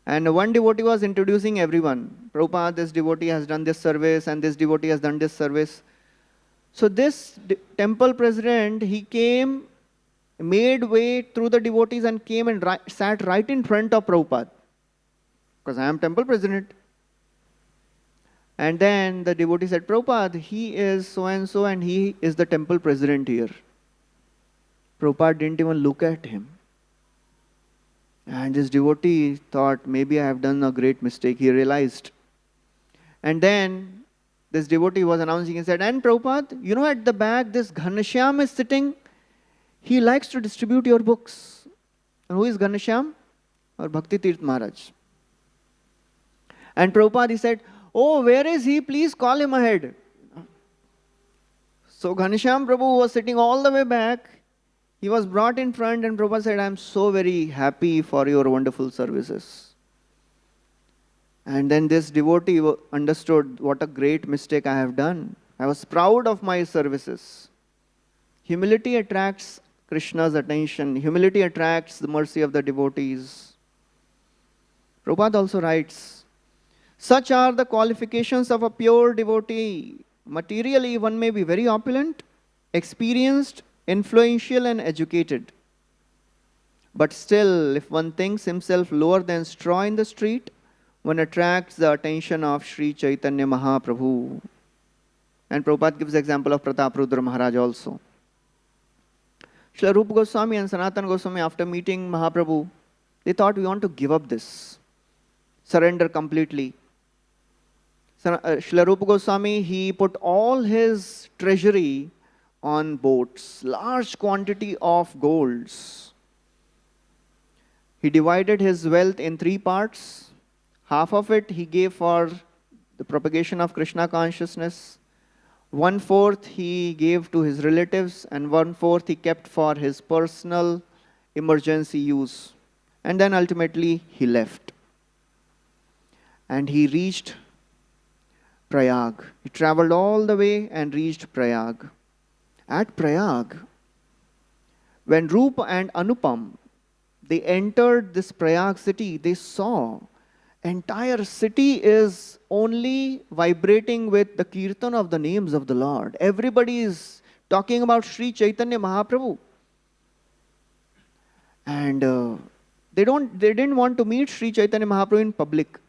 And one devotee was introducing everyone. Prabhupada, this devotee has done this service, and this devotee has done this service. So this temple president, he came, made way through the devotees and came and sat right in front of Prabhupada. Because I am temple president. And then the devotee said, Prabhupada, he is so-and-so and he is the temple president here. Prabhupada didn't even look at him. And this devotee thought, maybe I have done a great mistake. He realized. And then this devotee was announcing, he said, and Prabhupada, at the back, this Ghanshyam is sitting. He likes to distribute your books. And who is Ghanshyam? Or Bhakti Tirth Maharaj. And Prabhupada, he said, oh, where is he? Please call him ahead. So Ghanshyam Prabhu was sitting all the way back. He was brought in front, and Prabhupada said, I am so very happy for your wonderful services. And then this devotee understood what a great mistake I have done. I was proud of my services. Humility attracts Krishna's attention. Humility attracts the mercy of the devotees. Prabhupada also writes, such are the qualifications of a pure devotee. Materially, one may be very opulent, experienced, influential and educated. But still, if one thinks himself lower than straw in the street, one attracts the attention of Sri Chaitanya Mahaprabhu. And Prabhupada gives the example of Pratap Rudra Maharaj also. Srila Rupa Goswami and Sanatana Goswami, after meeting Mahaprabhu, they thought, we want to give up this, surrender completely. Srila Rupa Goswami, he put all his treasury on boats, large quantity of golds. He divided his wealth in 3 parts. Half of it he gave for the propagation of Krishna consciousness. 1/4 he gave to his relatives, and 1/4 he kept for his personal emergency use. And then ultimately he left. And he reached Prayag. He traveled all the way and reached Prayag. At Prayag, when Rupa and Anupam, they entered this Prayag city, they saw entire city is only vibrating with the kirtan of the names of the Lord. Everybody is talking about Sri Chaitanya Mahaprabhu. And they didn't want to meet Sri Chaitanya Mahaprabhu in public.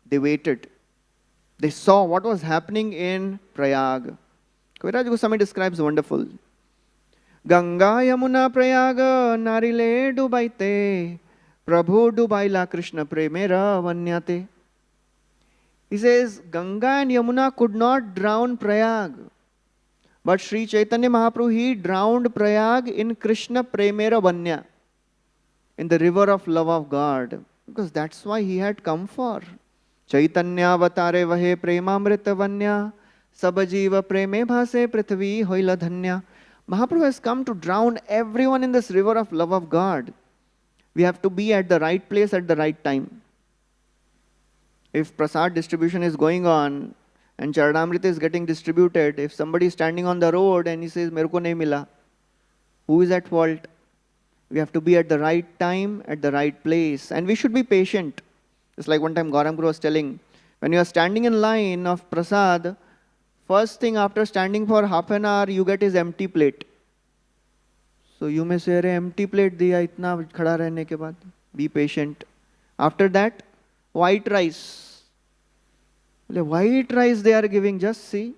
They waited. They saw what was happening in Prayag. Kaviraj Goswami describes wonderful. Ganga Yamuna Prayaga Narile Dubaite Prabhu Dubaila Krishna Premera Vanyate. He says Ganga and Yamuna could not drown Prayag. But Sri Chaitanya Mahaprabhu, he drowned Prayag in Krishna Premera Vanya, in the river of love of God. Because that's why he had come for. Chaitanya Avatare Vahe Premamrita Vanya Sabajiva Preme Bhase Prithvi Hoila Dhanya. Mahaprabhu has come to drown everyone in this river of love of God. We have to be at the right place at the right time. If prasad distribution is going on and Charanamrita is getting distributed, if somebody is standing on the road and he says, Merko nahi mila, who is at fault? We have to be at the right time, at the right place. And we should be patient. It's like one time Gauram Guru was telling, when you are standing in line of prasad, first thing after standing for half an hour, you get his empty plate. So you may say, empty plate diya itna khada rehne ke baad. Be patient. After that, white rice. White rice they are giving, just see.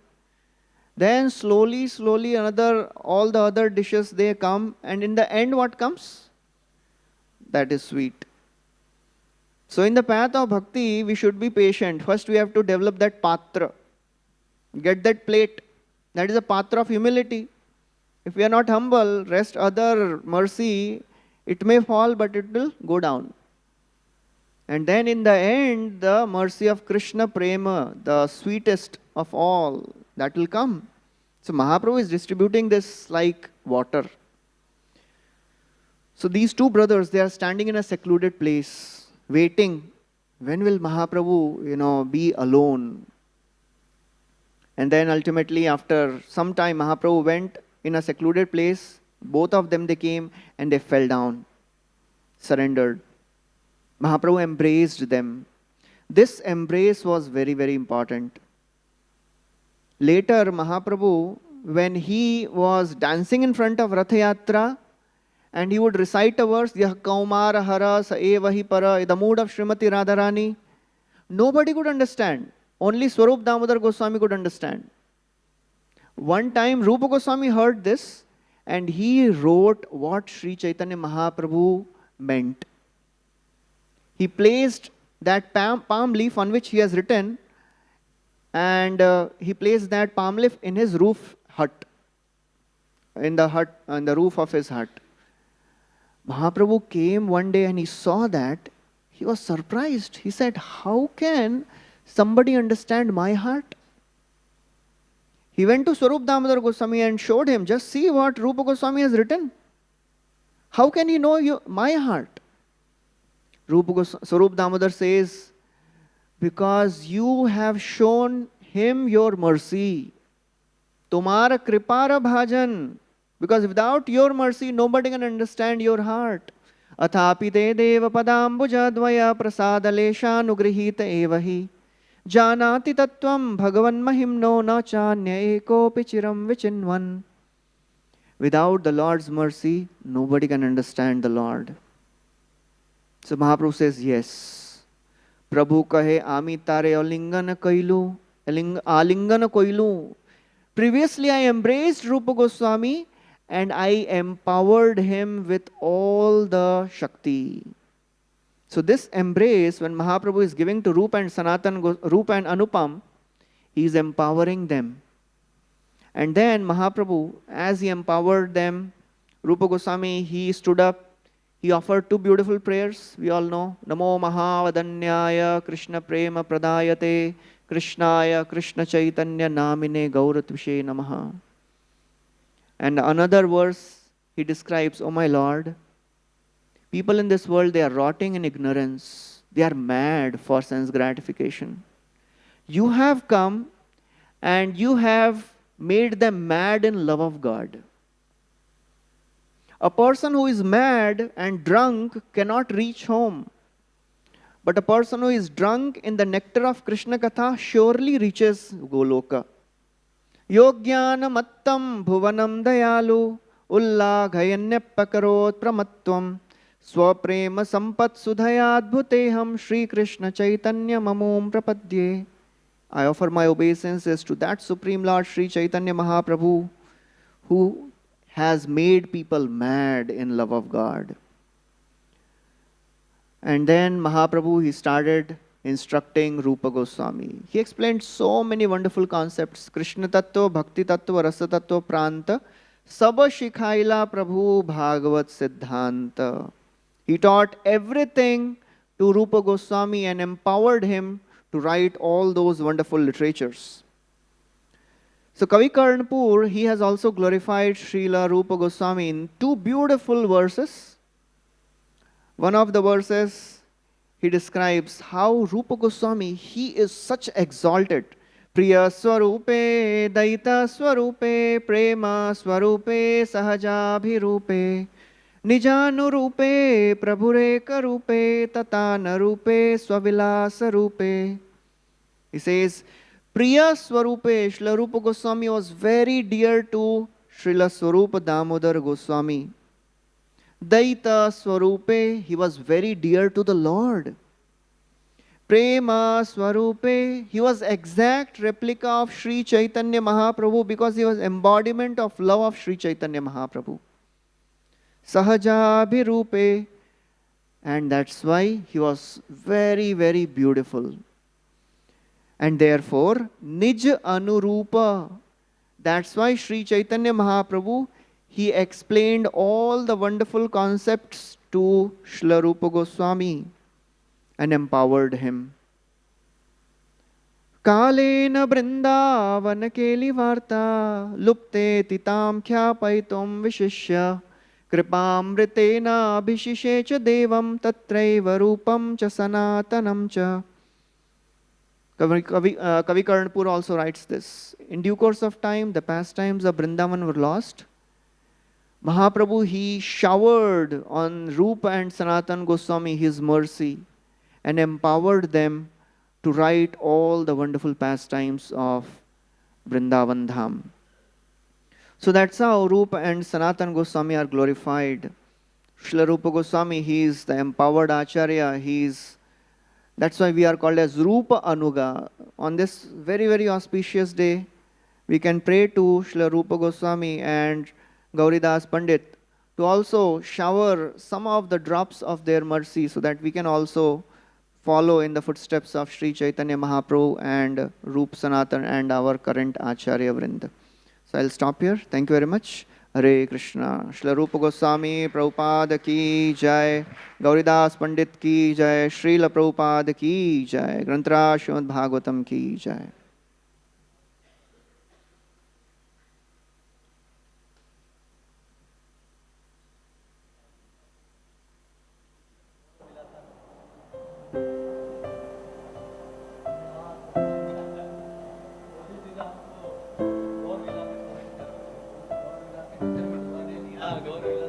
Then slowly, all the other dishes they come, and in the end what comes? That is sweet. So in the path of bhakti, we should be patient. First we have to develop that patra. Get that plate. That is a patra of humility. If we are not humble, rest other mercy, it may fall, but it will go down. And then in the end, the mercy of Krishna Prema, the sweetest of all, that will come. So Mahaprabhu is distributing this like water. So these 2 brothers, they are standing in a secluded place, waiting. When will Mahaprabhu, be alone? And then ultimately after some time, Mahaprabhu went in a secluded place. Both of them, they came and they fell down, surrendered. Mahaprabhu embraced them. This embrace was very, very important. Later, Mahaprabhu, when he was dancing in front of Ratha Yatra, and he would recite a verse, Yah Kaumara Hara Sa Evahi Para, the mood of Srimati Radharani, nobody could understand. Only Swarup Damodar Goswami could understand. One time, Rupa Goswami heard this, and he wrote what Sri Chaitanya Mahaprabhu meant. He placed that palm leaf on which he has written, and he placed that palm leaf in his roof hut, in the roof of his hut. Mahaprabhu came one day and he saw that. He was surprised. He said, how can somebody understand my heart? He went to Swarup Damodar Goswami and showed him, just see what Rupa Goswami has written. How can he know my heart? Swarup Damodar says, because you have shown him your mercy. Tumara kripara bhajan. Because without your mercy, nobody can understand your heart. Athapi te deva padambuja dvaya prasadalesha nugrihita evahi. Janati tattvam bhagavan mahimno na chanya eko pichiram vichinvan. Without the Lord's mercy, nobody can understand the Lord. So Mahaprabhu says, yes. Prabhu kahe ami tare alingana kailu, alingana koilu. Previously I embraced Rupa Goswami, and I empowered him with all the Shakti. So this embrace, when Mahaprabhu is giving to Rupa and Rupa and Anupam, he is empowering them. And then Mahaprabhu, as he empowered them, Rupa Goswami, he stood up, he offered two beautiful prayers, we all know. Namo Mahavadanyaya Krishna Prema Pradayate Krishnaya Krishna Chaitanya Namine Gauratvishe Namaha. And another verse, he describes, oh my Lord, people in this world, they are rotting in ignorance. They are mad for sense gratification. You have come and you have made them mad in love of God. A person who is mad and drunk cannot reach home. But a person who is drunk in the nectar of Krishna Katha surely reaches Goloka. Yogyana mattam bhuvanam dayalu ullaghayanyappakarot pramatvam swaprema sampat sudhayadbhuteham Shri Krishna Chaitanya mamom prapadye. I offer my obeisances to that Supreme Lord Sri Chaitanya Mahaprabhu who has made people mad in love of God. And then Mahaprabhu, he started instructing Rupa Goswami. He explained so many wonderful concepts. Krishna Tattva, Bhakti Tattva, Rasa Tattva, Pranta, Saba Shikhaila Prabhu Bhagavat Siddhanta. He taught everything to Rupa Goswami and empowered him to write all those wonderful literatures. So Kavi Karnpur, he has also glorified Srila Rupa Goswami in two beautiful verses. One of the verses, he describes how Rupa Goswami, he is such exalted. Priya Swarupe, Daita Swarupe, Prema Swarupe, Sahajabhirupe, Nijanurupe, Prabhureka Rupe, Tatana Rupe, Swavilasa Rupe. He says, Priya Swarupe, Srila Rupa Goswami was very dear to Srila Swarupa Damodar Goswami. Daita Swarupe, he was very dear to the Lord. Prema Swarupe, he was exact replica of Sri Chaitanya Mahaprabhu because he was embodiment of love of Sri Chaitanya Mahaprabhu. Sahajabhirupe, and that's why he was very, very beautiful. And therefore, Nij Anurupa, that's why Sri Chaitanya Mahaprabhu, he explained all the wonderful concepts to Srila Rupa Goswami and empowered him. Kalena Brindavana Keli Varta Lupte Titam Khyapaitum Vishishya Kripamritena Abhishishecha Devam Tatraiva Rupam Cha Sanatanam Cha. Kavi Karnpur also writes this. In due course of time, the pastimes of Vrindavan were lost. Mahaprabhu, he showered on Rupa and Sanatan Goswami his mercy and empowered them to write all the wonderful pastimes of Vrindavan Dham. So that's how Rupa and Sanatan Goswami are glorified. Srila Rupa Goswami, he is the empowered Acharya. That's why we are called as Rupa Anuga. On this very, very auspicious day, we can pray to Srila Rupa Goswami and Goridas Pandit to also shower some of the drops of their mercy so that we can also follow in the footsteps of Sri Chaitanya Mahaprabhu and Rupa Sanatan and our current Acharya Vrinda. So I'll stop here. Thank you very much. Hare Krishna. Srila Rupa Goswami Prabhupada ki jai. Gauridas Pandit ki jai. Srila Prabhupada ki jai. Granthra Srimad Bhagavatam ki jai. Gaur Vilas